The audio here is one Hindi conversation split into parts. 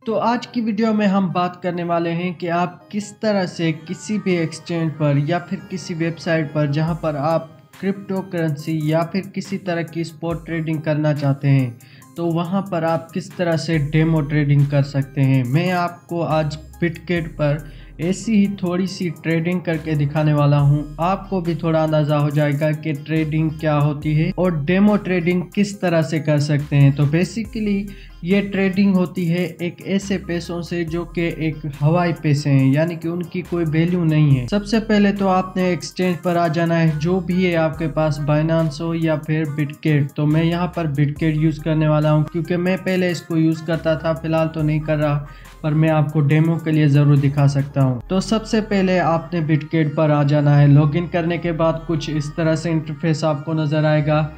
तो आज की वीडियो में हम बात करने वाले हैं कि आप किस तरह से किसी भी एक्सचेंज पर या फिर किसी वेबसाइट पर जहां पर आप क्रिप्टो करेंसी या फिर किसी तरह की स्पॉट ट्रेडिंग करना चाहते हैं तो वहां पर आप किस तरह से डेमो ट्रेडिंग कर सकते हैं। मैं आपको आज बिटगेट पर ऐसी ही थोड़ी सी ट्रेडिंग करके दिखाने वाला हूं। आपको भी थोड़ा अंदाज़ा हो जाएगा कि ट्रेडिंग क्या होती है और डेमो ट्रेडिंग किस तरह से कर सकते हैं। तो बेसिकली ये ट्रेडिंग होती है एक ऐसे पैसों से जो कि एक हवाई पैसे हैं, यानी कि उनकी कोई वैल्यू नहीं है। सबसे पहले तो आपने एक्सचेंज पर आ जाना है, जो भी है आपके पास, बाइनांस हो या फिर बिटगेट। तो मैं यहाँ पर बिटगेट यूज़ करने वाला हूँ क्योंकि मैं पहले इसको यूज़ करता था, फिलहाल तो नहीं कर रहा, पर मैं आपको डेमो के लिए ज़रूर दिखा सकता हूँ। तो सबसे पहले आपने बिटगेट पर आ जाना है। लॉगिन करने के बाद कुछ इस तरह से इंटरफेस आपको नज़र आएगा।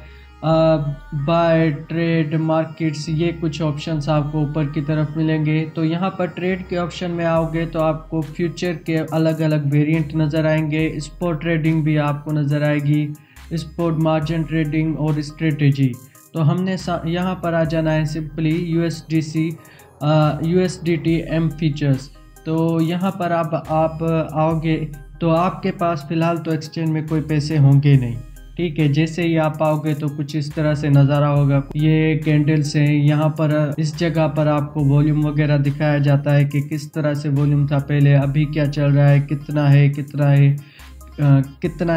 बाय, ट्रेड, मार्केट्स, ये कुछ ऑप्शंस आपको ऊपर की तरफ मिलेंगे। तो यहाँ पर ट्रेड के ऑप्शन में आओगे तो आपको फ्यूचर के अलग अलग वेरिएंट नज़र आएंगे। स्पॉट ट्रेडिंग भी आपको नज़र आएगी, स्पॉट मार्जिन ट्रेडिंग और स्ट्रेटेजी। तो हमने यहाँ पर आ जाना है सिंपली USDT M फीचर्स। तो यहाँ पर आप आओगे तो आपके पास फ़िलहाल तो एक्सचेंज में कोई पैसे होंगे नहीं, ठीक है। जैसे ही आप आओगे तो कुछ इस तरह से नज़ारा होगा। ये कैंडल्स हैं, यहाँ पर इस जगह पर आपको वॉल्यूम वगैरह दिखाया जाता है कि किस तरह से वॉल्यूम था पहले, अभी क्या चल रहा है, कितना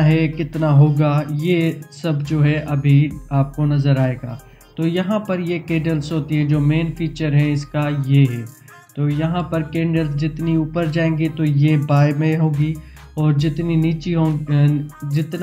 है, कितना होगा, ये सब जो है अभी आपको नज़र आएगा। तो यहाँ पर ये कैंडल्स होती है, जो मेन फीचर है इसका ये है। तो यहाँ पर कैंडल्स जितनी ऊपर जाएंगी तो ये बाय में होगी और जितना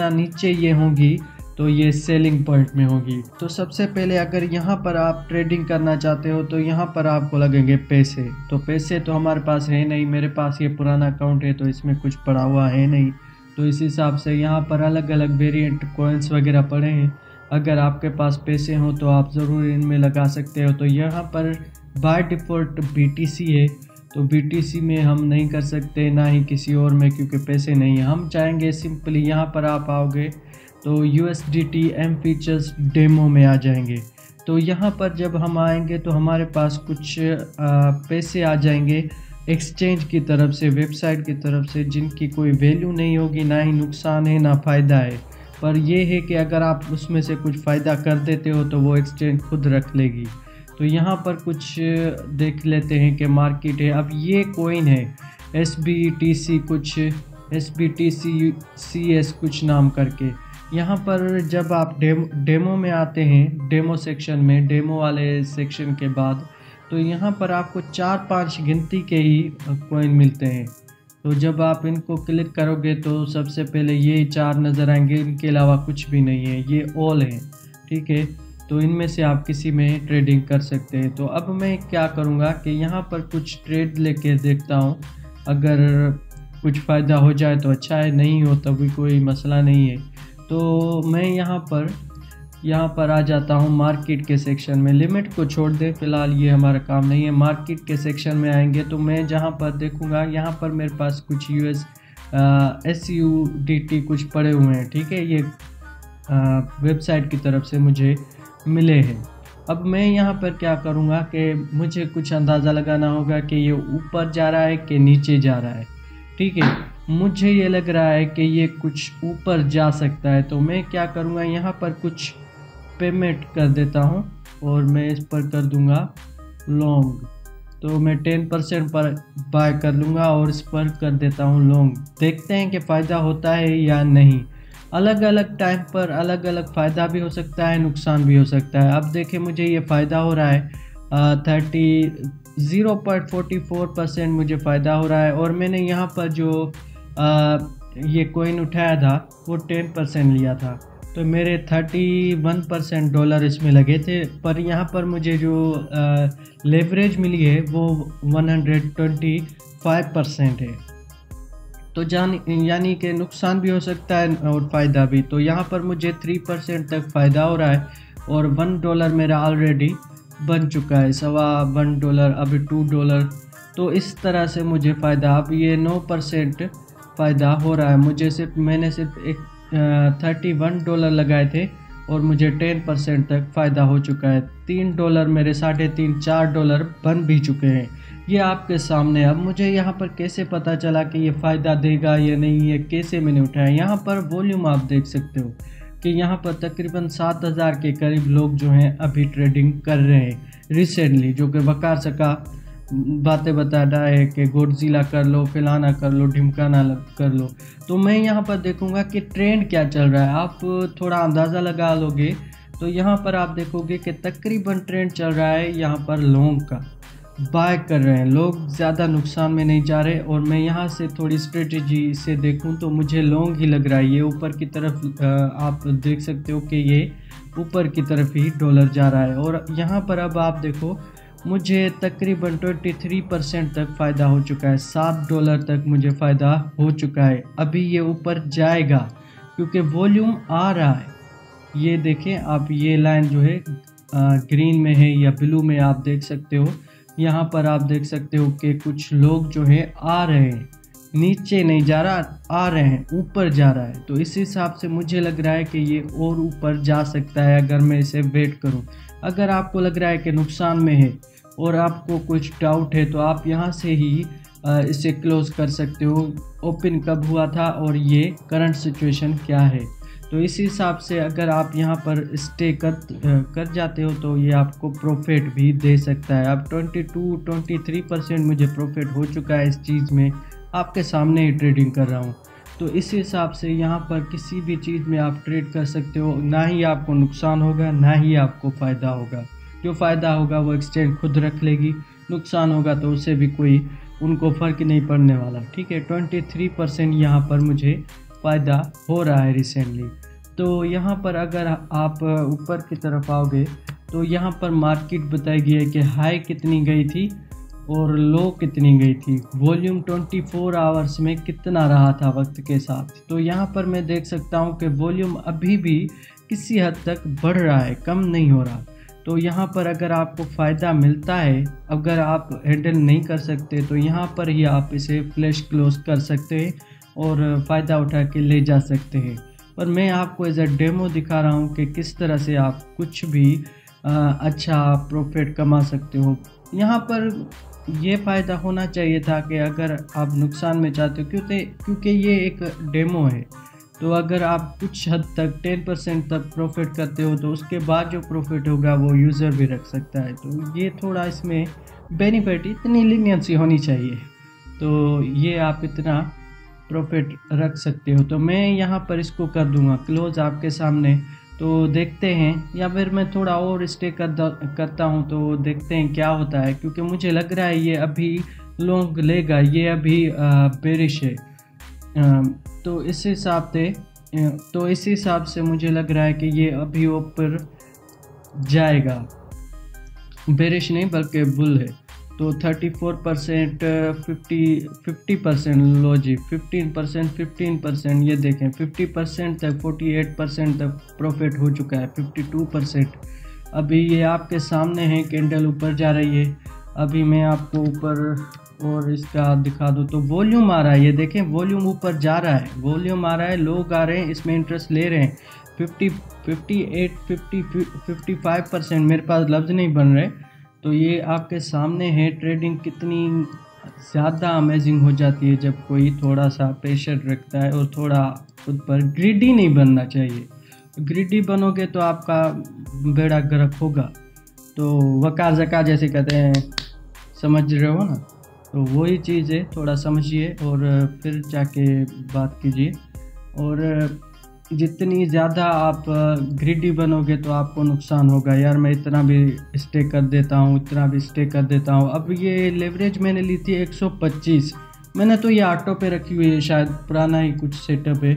नीचे ये होंगी तो ये सेलिंग पॉइंट में होगी। तो सबसे पहले अगर यहाँ पर आप ट्रेडिंग करना चाहते हो तो यहाँ पर आपको लगेंगे पैसे। तो पैसे तो हमारे पास है नहीं, मेरे पास ये पुराना अकाउंट है तो इसमें कुछ पड़ा हुआ है नहीं। तो इस हिसाब से यहाँ पर अलग अलग वेरिएंट कॉइन्स वगैरह पड़े हैं। अगर आपके पास पैसे हों तो आप ज़रूर इनमें लगा सकते हो। तो यहाँ पर बाय डिफ़ॉल्ट BTC है, तो BTC में हम नहीं कर सकते, ना ही किसी और में, क्योंकि पैसे नहीं है। हम चाहेंगे सिंपली यहाँ पर आप आओगे तो USDT M फीचर्स डेमो में आ जाएंगे। तो यहाँ पर जब हम आएंगे तो हमारे पास कुछ पैसे आ जाएंगे एक्सचेंज की तरफ से, वेबसाइट की तरफ से, जिनकी कोई वैल्यू नहीं होगी, ना ही नुकसान है ना फ़ायदा है। पर यह है कि अगर आप उसमें से कुछ फ़ायदा कर देते हो तो वो एक्सचेंज खुद रख लेगी। तो यहाँ पर कुछ देख लेते हैं कि मार्केट है। अब ये कॉइन है SBTC, कुछ SBTCCS कुछ नाम करके। यहाँ पर जब आप डेमो में आते हैं, डेमो सेक्शन में, डेमो वाले सेक्शन के बाद, तो यहाँ पर आपको 4-5 गिनती के ही कॉइन मिलते हैं। तो जब आप इनको क्लिक करोगे तो सबसे पहले ये 4 नज़र आएंगे, इनके अलावा कुछ भी नहीं है, ये ऑल है, ठीक है। तो इनमें से आप किसी में ट्रेडिंग कर सकते हैं। तो अब मैं क्या करूँगा कि यहाँ पर कुछ ट्रेड लेके देखता हूँ, अगर कुछ फ़ायदा हो जाए तो अच्छा है, नहीं हो तो भी कोई मसला नहीं है। तो मैं यहाँ पर आ जाता हूँ मार्केट के सेक्शन में। लिमिट को छोड़ दे, फ़िलहाल ये हमारा काम नहीं है। मार्केट के सेक्शन में आएंगे तो मैं जहाँ पर देखूँगा, यहाँ पर मेरे पास कुछ SUDT कुछ पड़े हुए हैं, ठीक है। ये वेबसाइट की तरफ से मुझे मिले हैं। अब मैं यहाँ पर क्या करूँगा कि मुझे कुछ अंदाज़ा लगाना होगा कि ये ऊपर जा रहा है कि नीचे जा रहा है, ठीक है। मुझे ये लग रहा है कि ये कुछ ऊपर जा सकता है। तो मैं क्या करूँगा, यहाँ पर कुछ पेमेंट कर देता हूँ और मैं इस पर कर दूँगा लॉन्ग। तो मैं 10% पर बाय कर लूँगा और इस पर कर देता हूँ लॉन्ग। देखते हैं कि फ़ायदा होता है या नहीं। अलग अलग टाइम पर अलग अलग फ़ायदा भी हो सकता है, नुकसान भी हो सकता है। अब देखें, मुझे ये फ़ायदा हो रहा है, 0.44% मुझे फ़ायदा हो रहा है। और मैंने यहाँ पर जो ये कॉइन उठाया था वो 10% लिया था, तो मेरे 31% डॉलर इसमें लगे थे। पर यहाँ पर मुझे जो लेवरेज मिली है वो 125% है। तो यानी कि नुकसान भी हो सकता है और फ़ायदा भी। तो यहाँ पर मुझे 3% तक फ़ायदा हो रहा है और $1 मेरा ऑलरेडी बन चुका है, $1.25, अभी $2। तो इस तरह से मुझे फ़ायदा, अब ये 9% फ़ायदा हो रहा है। मैंने सिर्फ एक $31 लगाए थे और मुझे 10% तक फ़ायदा हो चुका है। $3 मेरे $3.5-4 बन भी चुके हैं। ये आपके सामने। अब मुझे यहाँ पर कैसे पता चला कि ये फ़ायदा देगा या नहीं, ये कैसे मैंने उठाया। यहाँ पर वॉल्यूम आप देख सकते हो कि यहाँ पर तकरीबन 7000 के करीब लोग जो हैं अभी ट्रेडिंग कर रहे हैं रिसेंटली, जो कि वकार सका बातें बता रहा है कि गॉडजिला कर लो, फलाना कर लो, ढिमकाना कर लो। तो मैं यहाँ पर देखूँगा कि ट्रेंड क्या चल रहा है। आप थोड़ा अंदाज़ा लगा लोगे तो यहाँ पर आप देखोगे कि तकरीबन ट्रेंड चल रहा है यहाँ पर लॉन्ग का, बाय कर रहे हैं लोग, ज़्यादा नुकसान में नहीं जा रहे। और मैं यहाँ से थोड़ी स्ट्रेटजी से देखूँ तो मुझे लॉन्ग ही लग रहा है। ये ऊपर की तरफ आप देख सकते हो कि ये ऊपर की तरफ ही डॉलर जा रहा है। और यहाँ पर अब आप देखो मुझे तकरीबन 23% तक फ़ायदा हो चुका है, $7 तक मुझे फ़ायदा हो चुका है। अभी ये ऊपर जाएगा क्योंकि वॉल्यूम आ रहा है। ये देखें आप, ये लाइन जो है ग्रीन में है या ब्लू में आप देख सकते हो। यहाँ पर आप देख सकते हो कि कुछ लोग जो है आ रहे हैं, नीचे नहीं जा रहा, आ रहे हैं, ऊपर जा रहा है। तो इस हिसाब से मुझे लग रहा है कि ये और ऊपर जा सकता है अगर मैं इसे वेट करूं। अगर आपको लग रहा है कि नुकसान में है और आपको कुछ डाउट है तो आप यहाँ से ही इसे क्लोज कर सकते हो, ओपन कब हुआ था और ये करंट सिचुएशन क्या है। तो इस हिसाब से अगर आप यहाँ पर स्टे कर जाते हो तो ये आपको प्रॉफिट भी दे सकता है। अब 22-23% मुझे प्रॉफिट हो चुका है इस चीज़ में, आपके सामने ही ट्रेडिंग कर रहा हूँ। तो इस हिसाब से यहाँ पर किसी भी चीज़ में आप ट्रेड कर सकते हो, ना ही आपको नुकसान होगा ना ही आपको फ़ायदा होगा। जो फ़ायदा होगा वो एक्सचेंज खुद रख लेगी, नुकसान होगा तो उससे भी कोई उनको फ़र्क नहीं पड़ने वाला। ठीक है, 23% यहाँ पर मुझे फ़ायदा हो रहा है रिसेंटली। तो यहाँ पर अगर आप ऊपर की तरफ आओगे तो यहाँ पर मार्केट बताई गई है कि हाई कितनी गई थी और लो कितनी गई थी, वॉल्यूम 24 आवर्स में कितना रहा था वक्त के साथ। तो यहाँ पर मैं देख सकता हूँ कि वॉल्यूम अभी भी किसी हद तक बढ़ रहा है, कम नहीं हो रहा। तो यहाँ पर अगर आपको फ़ायदा मिलता है, अगर आप हैंडल नहीं कर सकते तो यहाँ पर ही आप इसे फ्लैश क्लोज कर सकते हैं और फ़ायदा उठा के ले जा सकते हैं। और मैं आपको एज अ डेमो दिखा रहा हूँ कि किस तरह से आप कुछ भी अच्छा प्रॉफिट कमा सकते हो। यहाँ पर ये फ़ायदा होना चाहिए था कि अगर आप नुकसान में चाहते हो, क्योंकि ये एक डेमो है, तो अगर आप कुछ हद तक 10% तक प्रॉफिट करते हो तो उसके बाद जो प्रॉफिट होगा वो यूज़र भी रख सकता है। तो ये थोड़ा इसमें बेनिफिट, इतनी लीनियंसी होनी चाहिए, तो ये आप इतना प्रॉफिट रख सकते हो। तो मैं यहाँ पर इसको कर दूँगा क्लोज आपके सामने। तो देखते हैं, या फिर मैं थोड़ा और स्टे करता हूँ तो देखते हैं क्या होता है, क्योंकि मुझे लग रहा है ये अभी लॉन्ग लेगा, ये अभी बेरिश है। तो इस हिसाब से मुझे लग रहा है कि ये अभी ऊपर जाएगा, बेरिश नहीं बल्कि बुल है। तो 34%, 50% लो जी, 15%, ये देखें 50% तक, 48% तक प्रॉफिट हो चुका है, 52%। अभी ये आपके सामने है, कैंडल ऊपर जा रही है। अभी मैं आपको ऊपर और इसका दिखा दूँ तो वॉल्यूम आ रहा है, ये देखें वॉल्यूम ऊपर जा रहा है, वॉल्यूम आ रहा है, लोग आ रहे हैं, इसमें इंटरेस्ट ले रहे हैं। 55% मेरे पास लफ्ज़ नहीं बन रहे। तो ये आपके सामने है, ट्रेडिंग कितनी ज़्यादा अमेजिंग हो जाती है जब कोई थोड़ा सा प्रेशर रखता है और थोड़ा खुद पर ग्रीडी नहीं बनना चाहिए। ग्रीडी बनोगे तो आपका बेड़ा गर्क होगा। तो वकार जका जैसे कहते हैं, समझ रहे हो ना, तो वही चीज़ है, थोड़ा समझिए और फिर जाके बात कीजिए। और जितनी ज़्यादा आप ग्रीडी बनोगे तो आपको नुकसान होगा। यार मैं इतना भी स्टे कर देता हूँ, इतना भी स्टे कर देता हूँ। अब ये लेवरेज मैंने ली थी 125, मैंने तो ये ऑटो पे रखी हुई है, शायद पुराना ही कुछ सेटअप है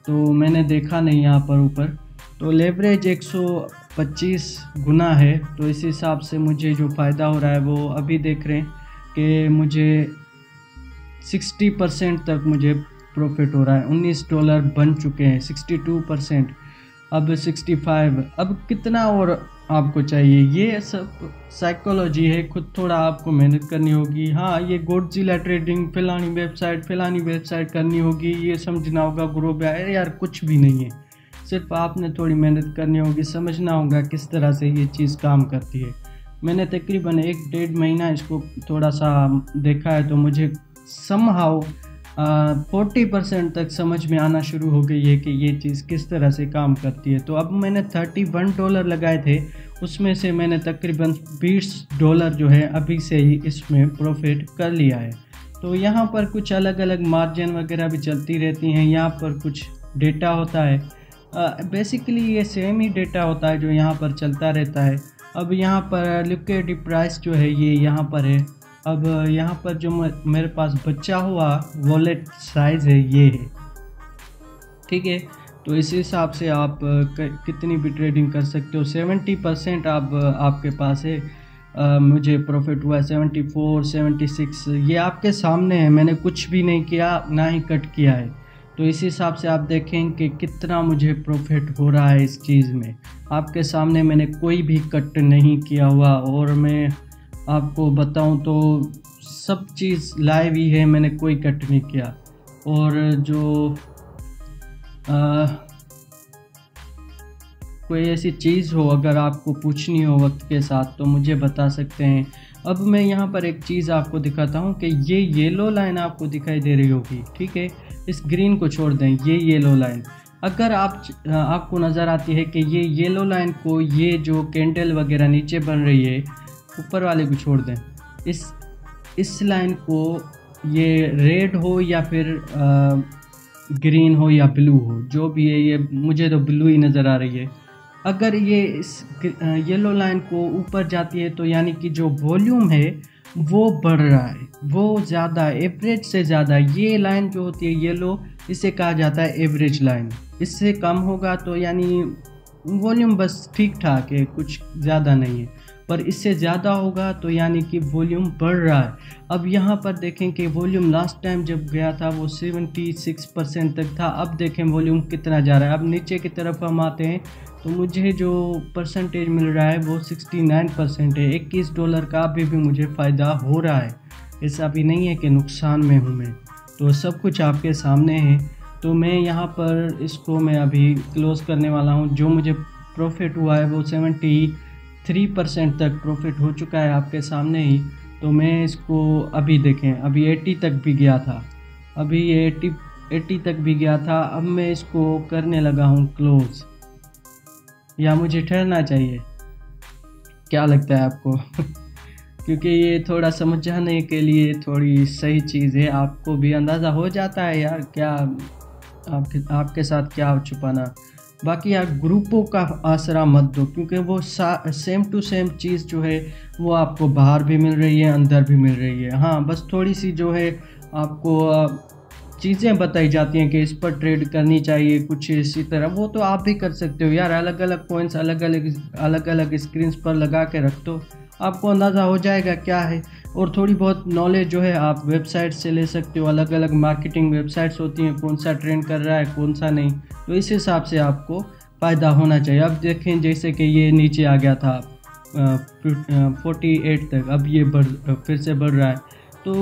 तो मैंने देखा नहीं यहाँ पर ऊपर। तो लेवरेज 125 गुना है। तो इस हिसाब से मुझे जो फ़ायदा हो रहा है वो अभी देख रहे हैं कि मुझे 60% तक मुझे प्रॉफिट हो रहा है। $19 बन चुके हैं, 62%, अब 65। अब कितना और आपको चाहिए? ये सब साइकोलॉजी है, खुद थोड़ा आपको मेहनत करनी होगी। हाँ, ये गॉडजिला ट्रेडिंग फलानी वेबसाइट करनी होगी, ये समझना होगा ग्रो बाय, यार कुछ भी नहीं है। सिर्फ आपने थोड़ी मेहनत करनी होगी, समझना होगा किस तरह से ये चीज़ काम करती है। मैंने तकरीबन 1-1.5 महीना इसको थोड़ा सा देखा है, तो मुझे समहाउ 40% तक समझ में आना शुरू हो गई है कि ये चीज़ किस तरह से काम करती है। तो अब मैंने $31 लगाए थे, उसमें से मैंने तकरीबन $20 जो है अभी से ही इसमें प्रॉफिट कर लिया है। तो यहाँ पर कुछ अलग अलग मार्जिन वगैरह भी चलती रहती हैं, यहाँ पर कुछ डेटा होता है, बेसिकली ये सेम ही डेटा होता है जो यहाँ पर चलता रहता है। अब यहाँ पर लिक्विडिटी प्राइस जो है ये यहाँ पर है। अब यहाँ पर जो मेरे पास बचा हुआ वॉलेट साइज़ है ये है, ठीक है। तो इस हिसाब से आप कितनी भी ट्रेडिंग कर सकते हो। 70% आपके पास है। मुझे प्रॉफिट हुआ 74, 76, ये आपके सामने है, मैंने कुछ भी नहीं किया, ना ही कट किया है। तो इस हिसाब से आप देखें कि कितना मुझे प्रॉफिट हो रहा है इस चीज़ में। आपके सामने मैंने कोई भी कट नहीं किया हुआ, और मैं आपको बताऊं तो सब चीज़ लाइव ही है, मैंने कोई कट नहीं किया। और जो कोई ऐसी चीज़ हो अगर आपको पूछनी हो वक्त के साथ तो मुझे बता सकते हैं। अब मैं यहाँ पर एक चीज़ आपको दिखाता हूँ कि ये येलो लाइन आपको दिखाई दे रही होगी, ठीक है। इस ग्रीन को छोड़ दें, ये येलो लाइन अगर आपको नज़र आती है कि ये येलो लाइन को, ये जो कैंडल वगैरह नीचे बन रही है, ऊपर वाले को छोड़ दें, इस लाइन को, ये रेड हो या फिर ग्रीन हो या ब्लू हो, जो भी है, ये मुझे तो ब्लू ही नज़र आ रही है। अगर ये इस येलो लाइन को ऊपर जाती है तो यानी कि जो वॉल्यूम है वो बढ़ रहा है, वो ज़्यादा, एवरेज से ज़्यादा। ये लाइन जो होती है येलो, इसे कहा जाता है एवरेज लाइन। इससे कम होगा तो यानी वॉल्यूम बस ठीक ठाक है, कुछ ज़्यादा नहीं है, पर इससे ज़्यादा होगा तो यानी कि वॉल्यूम बढ़ रहा है। अब यहाँ पर देखें कि वॉल्यूम लास्ट टाइम जब गया था वो 76% तक था, अब देखें वॉल्यूम कितना जा रहा है। अब नीचे की तरफ हम आते हैं तो मुझे जो परसेंटेज मिल रहा है वो 69% है। $21 का अभी भी मुझे फ़ायदा हो रहा है, ऐसा भी नहीं है कि नुकसान में हूँ मैं। तो सब कुछ आपके सामने है। तो मैं यहाँ पर इसको मैं अभी क्लोज़ करने वाला हूँ। जो मुझे प्रॉफिट हुआ है वो 73% तक प्रॉफिट हो चुका है आपके सामने ही। तो मैं इसको अभी देखें, अभी 80 तक भी गया था, अभी ये 80 तक भी गया था। अब मैं इसको करने लगा हूँ क्लोज़, या मुझे ठहरना चाहिए, क्या लगता है आपको? क्योंकि ये थोड़ा समझाने के लिए थोड़ी सही चीज़ है, आपको भी अंदाज़ा हो जाता है यार क्या आपके साथ क्या छुपाना। बाकी यार ग्रुपों का आसरा मत दो, क्योंकि वो सेम टू सेम चीज़ जो है वो आपको बाहर भी मिल रही है, अंदर भी मिल रही है। हाँ, बस थोड़ी सी जो है आपको चीज़ें बताई जाती हैं कि इस पर ट्रेड करनी चाहिए, कुछ इसी तरह, वो तो आप भी कर सकते हो यार। अलग अलग पॉइंट्स अलग अलग स्क्रीन्स पर लगा के रख दो, आपको अंदाज़ा हो जाएगा क्या है। और थोड़ी बहुत नॉलेज जो है आप वेबसाइट से ले सकते हो, अलग अलग मार्केटिंग वेबसाइट्स होती हैं, कौन सा ट्रेंड कर रहा है कौन सा नहीं, तो इस हिसाब से आपको फ़ायदा होना चाहिए। अब देखें जैसे कि ये नीचे आ गया था 48 तक, अब ये फिर से बढ़ रहा है। तो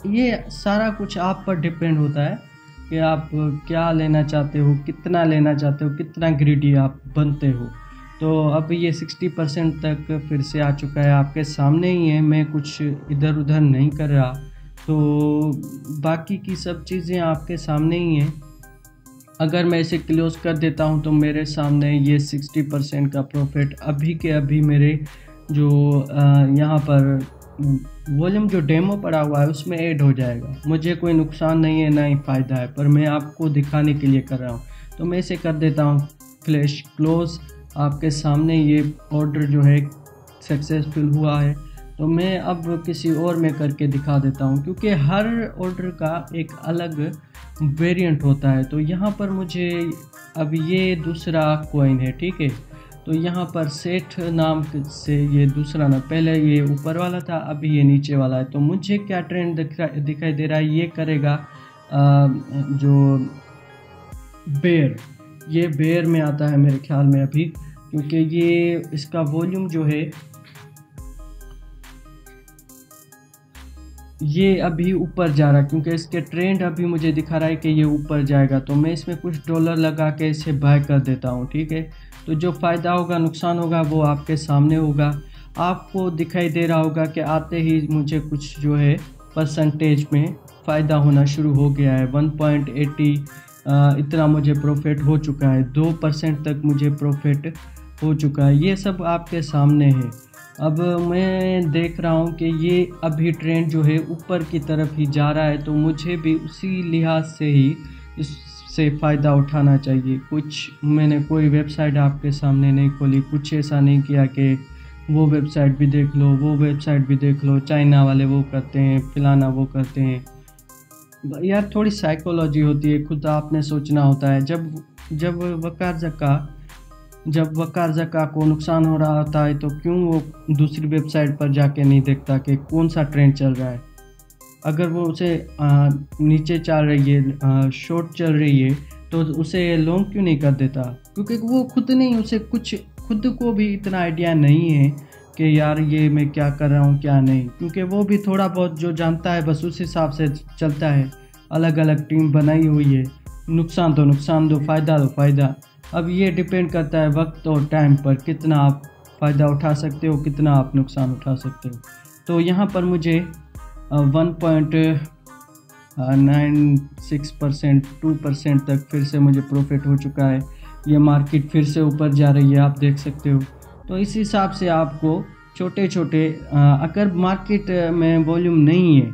ये सारा कुछ आप पर डिपेंड होता है कि आप क्या लेना चाहते हो, कितना लेना चाहते हो, कितना ग्रीडी आप बनते हो। तो अब ये 60% तक फिर से आ चुका है, आपके सामने ही है, मैं कुछ इधर उधर नहीं कर रहा। तो बाकी की सब चीज़ें आपके सामने ही हैं। अगर मैं इसे क्लोज कर देता हूं तो मेरे सामने ये 60% का प्रॉफिट अभी के अभी मेरे जो यहाँ पर वॉल्यूम जो डेमो पड़ा हुआ है उसमें ऐड हो जाएगा। मुझे कोई नुकसान नहीं है, ना ही फ़ायदा है, पर मैं आपको दिखाने के लिए कर रहा हूँ। तो मैं इसे कर देता हूँ फ्लैश क्लोज़। आपके सामने ये ऑर्डर जो है सक्सेसफुल हुआ है। तो मैं अब किसी और में करके दिखा देता हूँ, क्योंकि हर ऑर्डर का एक अलग वेरिएंट होता है। तो यहाँ पर मुझे अब ये दूसरा कॉइन है, ठीक है। तो यहाँ पर सेठ नाम से ये दूसरा ना, पहले ये ऊपर वाला था, अभी ये नीचे वाला है। तो मुझे क्या ट्रेंड दिखाई दे रहा है, ये करेगा जो बेयर, ये बेयर में आता है मेरे ख्याल में अभी, क्योंकि ये इसका वॉल्यूम जो है ये अभी ऊपर जा रहा है, क्योंकि इसके ट्रेंड अभी मुझे दिखा रहा है कि ये ऊपर जाएगा। तो मैं इसमें कुछ डॉलर लगा के इसे बाय कर देता हूँ, ठीक है। तो जो फ़ायदा होगा नुकसान होगा वो आपके सामने होगा। आपको दिखाई दे रहा होगा कि आते ही मुझे कुछ जो है परसेंटेज में फ़ायदा होना शुरू हो गया है। 1.80 इतना मुझे प्रॉफिट हो चुका है, 2% तक मुझे प्रॉफिट हो चुका है। ये सब आपके सामने है। अब मैं देख रहा हूँ कि ये अभी ट्रेंड जो है ऊपर की तरफ ही जा रहा है, तो मुझे भी उसी लिहाज से ही इससे फ़ायदा उठाना चाहिए। मैंने कोई वेबसाइट आपके सामने नहीं खोली, कुछ ऐसा नहीं किया कि वो वेबसाइट भी देख लो, वो वेबसाइट भी देख लो, चाइना वाले वो करते हैं, फलाना वो करते हैं। यार थोड़ी साइकोलॉजी होती है, खुद आपने सोचना होता है। जब वकार जका को नुकसान हो रहा होता है तो क्यों वो दूसरी वेबसाइट पर जाके नहीं देखता कि कौन सा ट्रेंड चल रहा है। अगर वो उसे नीचे चल रही है, शॉर्ट चल रही है, तो उसे लॉन्ग क्यों नहीं कर देता? क्योंकि वो खुद को भी इतना आइडिया नहीं है कि यार ये मैं क्या कर रहा हूँ क्या नहीं। क्योंकि वो भी थोड़ा बहुत जो जानता है बस उस हिसाब से चलता है। अलग अलग टीम बनाई हुई है, नुकसान तो नुकसान दो, फ़ायदा तो फ़ायदा। अब ये डिपेंड करता है वक्त और टाइम पर, कितना आप फ़ायदा उठा सकते हो, कितना आप नुकसान उठा सकते हो। तो यहाँ पर मुझे 1.96% 2% तक फिर से मुझे प्रॉफिट हो चुका है। ये मार्केट फिर से ऊपर जा रही है, आप देख सकते हो। तो इस हिसाब से आपको छोटे छोटे अगर मार्केट में वॉल्यूम नहीं है,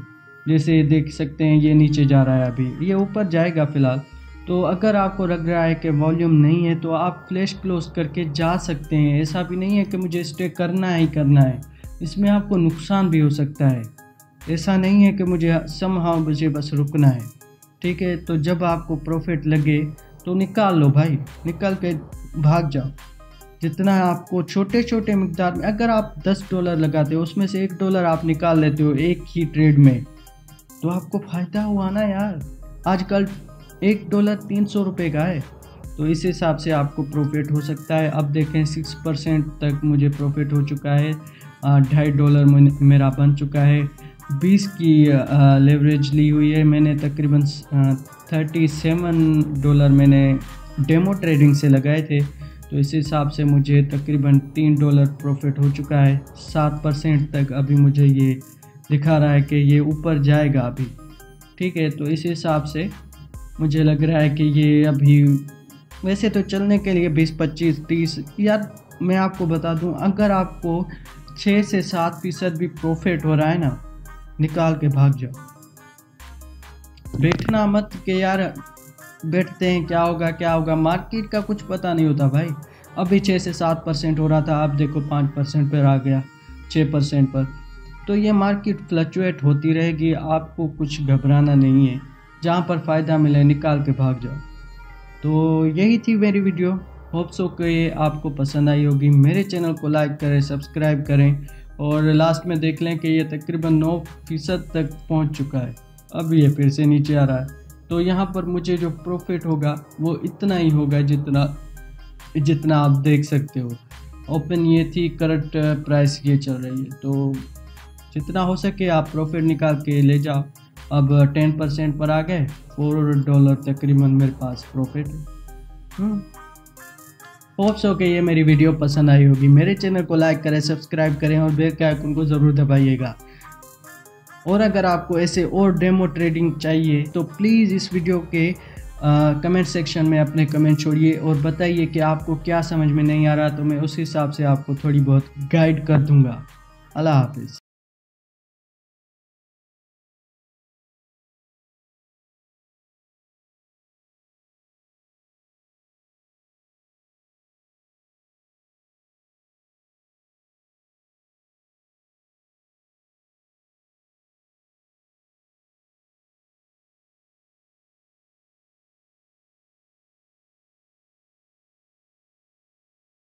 जैसे देख सकते हैं ये नीचे जा रहा है, अभी ये ऊपर जाएगा फ़िलहाल। तो अगर आपको लग रहा है कि वॉल्यूम नहीं है तो आप फ्लैश क्लोज करके जा सकते हैं। ऐसा भी नहीं है कि मुझे स्टे करना ही करना है, इसमें आपको नुकसान भी हो सकता है। ऐसा नहीं है कि मुझे बस रुकना है, ठीक है। तो जब आपको प्रॉफिट लगे तो निकाल लो भाई, निकाल के भाग जाओ। जितना आपको छोटे छोटे मिकदार में, अगर आप $10 लगाते हो उसमें से $1 आप निकाल लेते हो एक ही ट्रेड में, तो आपको फ़ायदा हुआ ना यार। आजकल $1 300 रुपये का है, तो इस हिसाब से आपको प्रॉफिट हो सकता है। अब देखें 6% तक मुझे प्रॉफिट हो चुका है, $2.5 मेरा बन चुका है। 20 की लेवरेज ली हुई है मैंने, तकरीबन $37 मैंने डेमो ट्रेडिंग से लगाए थे। तो इस हिसाब से मुझे तकरीबन $3 प्रॉफिट हो चुका है। 7% तक अभी मुझे ये दिखा रहा है कि ये ऊपर जाएगा अभी, ठीक है। तो इस हिसाब से मुझे लग रहा है कि ये अभी वैसे तो चलने के लिए 20, 25, 30, यार मैं आपको बता दूं, अगर आपको 6 से 7% भी प्रॉफिट हो रहा है ना, निकाल के भाग जाओ। बैठना मत कि यार बैठते हैं क्या होगा, मार्केट का कुछ पता नहीं होता भाई। अभी 6 से 7% हो रहा था, अब देखो 5% पर आ गया, 6% पर। तो ये मार्केट फ्लक्चुएट होती रहेगी, आपको कुछ घबराना नहीं है। जहाँ पर फ़ायदा मिले निकाल के भाग जाओ। तो यही थी मेरी वीडियो, होप सो कि ये आपको पसंद आई होगी। मेरे चैनल को लाइक करें, सब्सक्राइब करें, और लास्ट में देख लें कि ये तकरीबन 9% तक पहुंच चुका है। अब ये फिर से नीचे आ रहा है। तो यहाँ पर मुझे जो प्रॉफिट होगा वो इतना ही होगा जितना आप देख सकते हो। ओपन ये थी, करंट प्राइस ये चल रही है, तो जितना हो सके आप प्रॉफिट निकाल के ले जाओ। अब 10% पर आ गए, $4 तकरीबन मेरे पास प्रॉफिट है। होप सो कि ये मेरी वीडियो पसंद आई होगी। मेरे चैनल को लाइक करें, सब्सक्राइब करें और बेल के आइकन को ज़रूर दबाइएगा। और अगर आपको ऐसे और डेमो ट्रेडिंग चाहिए तो प्लीज़ इस वीडियो के कमेंट सेक्शन में अपने कमेंट छोड़िए और बताइए कि आपको क्या समझ में नहीं आ रहा, तो मैं उस हिसाब से आपको थोड़ी बहुत गाइड कर दूंगा। अल्लाह हाफिज़।